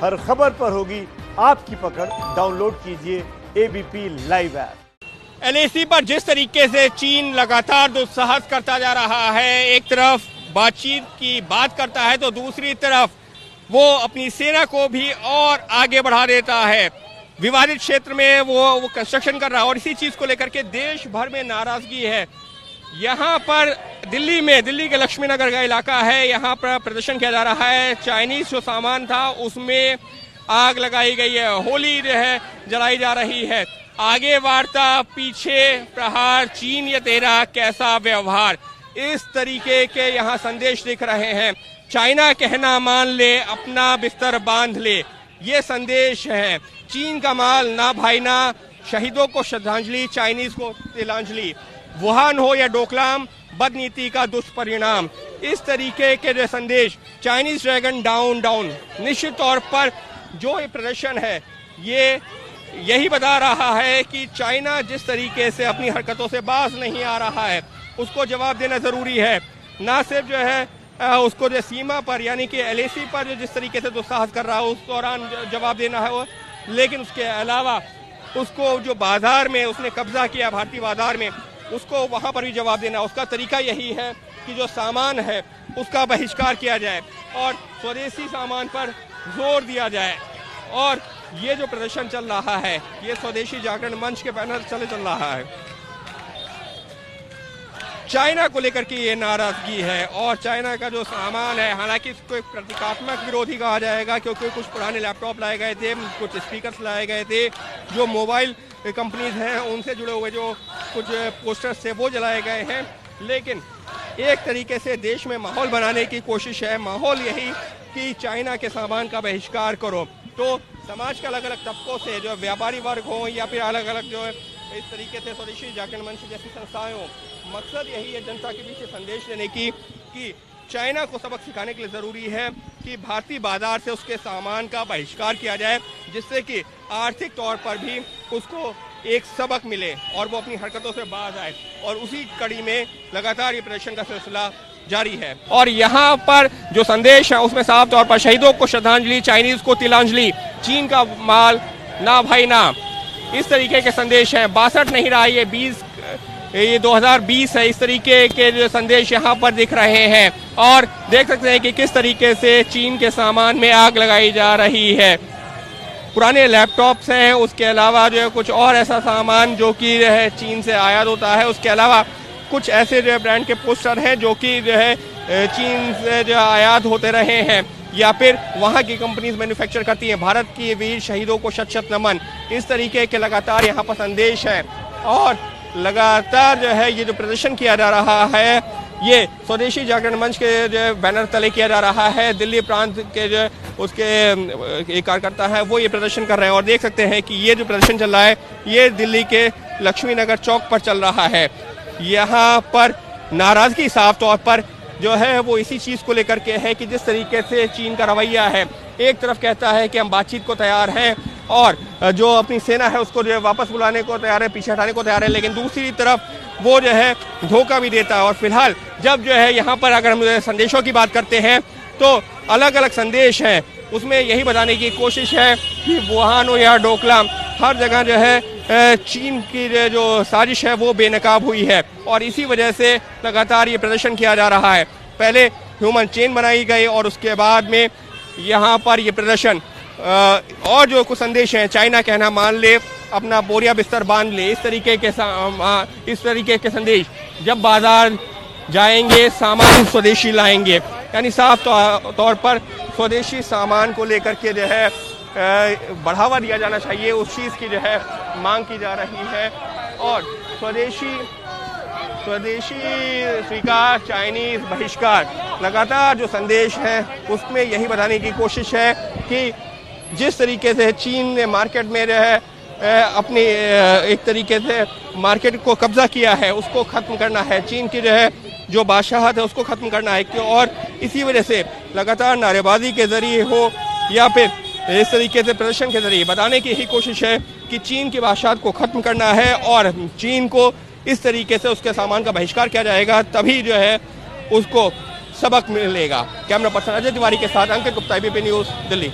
हर खबर पर होगी आपकी पकड़। डाउनलोड कीजिए एबीपी लाइव ऐप। एलएसी पर जिस तरीके से चीन लगातार दुस्साहस करता जा रहा है, एक तरफ बातचीत की बात करता है तो दूसरी तरफ वो अपनी सेना को भी और आगे बढ़ा देता है। विवादित क्षेत्र में वो कंस्ट्रक्शन कर रहा है और इसी चीज को लेकर के देश भर में नाराजगी है। यहाँ पर दिल्ली के लक्ष्मी नगर का इलाका है, यहाँ पर प्रदर्शन किया जा रहा है। चाइनीज जो सामान था उसमें आग लगाई गई है, होली जो है जलाई जा रही है। आगे वार्ता, पीछे प्रहार, चीन ये तेरा कैसा व्यवहार, इस तरीके के यहाँ संदेश दिख रहे हैं। चाइना कहना मान ले, अपना बिस्तर बांध ले, ये संदेश है। चीन का माल ना भाई ना, शहीदों को श्रद्धांजलि, चाइनीज को तिलांजलि। वुहान हो या डोकलाम, बदनीति का दुष्परिणाम, इस तरीके के जो संदेश। Chinese dragon down down. निश्चित तौर पर जो ये प्रदर्शन है ये यही बता रहा है कि चाइना जिस तरीके से अपनी हरकतों से बाज नहीं आ रहा है, उसको जवाब देना जरूरी है। ना सिर्फ जो है उसको जो सीमा पर यानी कि एलएसी पर जो जिस तरीके से दुस्साहस कर रहा है उस दौरान जवाब देना है वो, लेकिन उसके अलावा उसको जो बाजार में उसने कब्जा किया, भारतीय बाजार में, उसको वहां पर भी जवाब देना। उसका तरीका यही है कि जो सामान है उसका बहिष्कार किया जाए और स्वदेशी सामान पर जोर दिया जाए। और ये जो प्रदर्शन चल रहा है ये स्वदेशी जागरण मंच के बैनर चल रहा है। चाइना को लेकर के ये नाराजगी है और चाइना का जो सामान है, हालांकि इसको एक प्रतीकात्मक विरोधी कहा जाएगा क्योंकि कुछ पुराने लैपटॉप लाए गए थे, कुछ स्पीकर्स लाए गए थे, जो मोबाइल कंपनीज हैं उनसे जुड़े हुए जो कुछ पोस्टर्स थे वो जलाए गए हैं। लेकिन एक तरीके से देश में माहौल बनाने की कोशिश है। माहौल यही कि चाइना के सामान का बहिष्कार करो। तो समाज के अलग अलग तबकों से, जो व्यापारी वर्ग हो या फिर अलग अलग जो है इस तरीके से स्वदेशी जागरण मंच जैसी संस्थाएं हो, मकसद यही है जनता के बीच संदेश देने की कि चाइना को सबक सिखाने के लिए ज़रूरी है कि भारतीय बाजार से उसके सामान का बहिष्कार किया जाए, जिससे कि आर्थिक तौर पर भी उसको एक सबक मिले और वो अपनी हरकतों से बाज आए। और उसी कड़ी में लगातार ये प्रदर्शन का सिलसिला जारी है। और यहाँ पर जो संदेश है उसमें साफ तौर पर शहीदों को श्रद्धांजलि, चाइनीज को तिलांजलि, चीन का माल ना भाई ना, इस तरीके के संदेश हैं। 62 नहीं रहा, ये 2020 है। इस तरीके के जो संदेश यहाँ पर दिख रहे हैं और देख सकते हैं कि किस तरीके से चीन के सामान में आग लगाई जा रही है। पुराने लैपटॉप्स हैं, उसके अलावा जो है कुछ और ऐसा सामान जो कि जो है चीन से आयात होता है। उसके अलावा कुछ ऐसे जो है ब्रांड के पोस्टर हैं जो कि जो है चीन से जो आयात होते रहे हैं या फिर वहाँ की कंपनीज मैन्युफैक्चर करती हैं। भारत की वीर शहीदों को शत शत नमन, इस तरीके के लगातार यहाँ पर संदेश है। और लगातार जो है ये जो प्रदर्शन किया जा रहा है ये स्वदेशी जागरण मंच के जो बैनर तले किया जा रहा है। दिल्ली प्रांत के जो उसके एक कार्यकर्ता है वो ये प्रदर्शन कर रहे हैं और देख सकते हैं कि ये जो प्रदर्शन चल रहा है ये दिल्ली के लक्ष्मी नगर चौक पर चल रहा है। यहाँ पर नाराजगी साफ तौर पर जो है वो इसी चीज़ को लेकर के है कि जिस तरीके से चीन का रवैया है, एक तरफ कहता है कि हम बातचीत को तैयार हैं और जो अपनी सेना है उसको जो है वापस बुलाने को तैयार है, पीछे हटाने को तैयार है, लेकिन दूसरी तरफ वो जो है धोखा भी देता है। और फिलहाल जब जो है यहाँ पर अगर हम संदेशों की बात करते हैं तो अलग अलग संदेश हैं, उसमें यही बताने की कोशिश है कि वुहान हो या डोकलाम, हर जगह जो है चीन की जो साजिश है वो बेनकाब हुई है और इसी वजह से लगातार ये प्रदर्शन किया जा रहा है। पहले ह्यूमन चेन बनाई गई और उसके बाद में यहाँ पर ये प्रदर्शन और जो कुछ संदेश हैं, चाइना कहना मान ले, अपना बोरिया बिस्तर बांध ले, इस तरीके के संदेश। जब बाजार जाएंगे सामान स्वदेशी लाएंगे, यानी साफ तौर पर स्वदेशी सामान को लेकर के जो है बढ़ावा दिया जाना चाहिए, उस चीज़ की जो है मांग की जा रही है। और स्वदेशी स्वीकार, चाइनीज बहिष्कार, लगातार जो संदेश है उसमें यही बताने की कोशिश है कि जिस तरीके से चीन ने मार्केट में जो है अपनी एक तरीके से मार्केट को कब्जा किया है उसको ख़त्म करना है, चीन की जो है जो बादशाहत है उसको ख़त्म करना है। और इसी वजह से लगातार नारेबाजी के ज़रिए हो या फिर इस तरीके से प्रदर्शन के ज़रिए बताने की ही कोशिश है कि चीन की बादशाहत को ख़त्म करना है और चीन को इस तरीके से उसके सामान का बहिष्कार किया जाएगा, तभी जो है उसको सबक मिलेगा। कैमरा पर्सन अजय तिवारी के साथ अंकित गुप्ता, एबीपी न्यूज़, दिल्ली।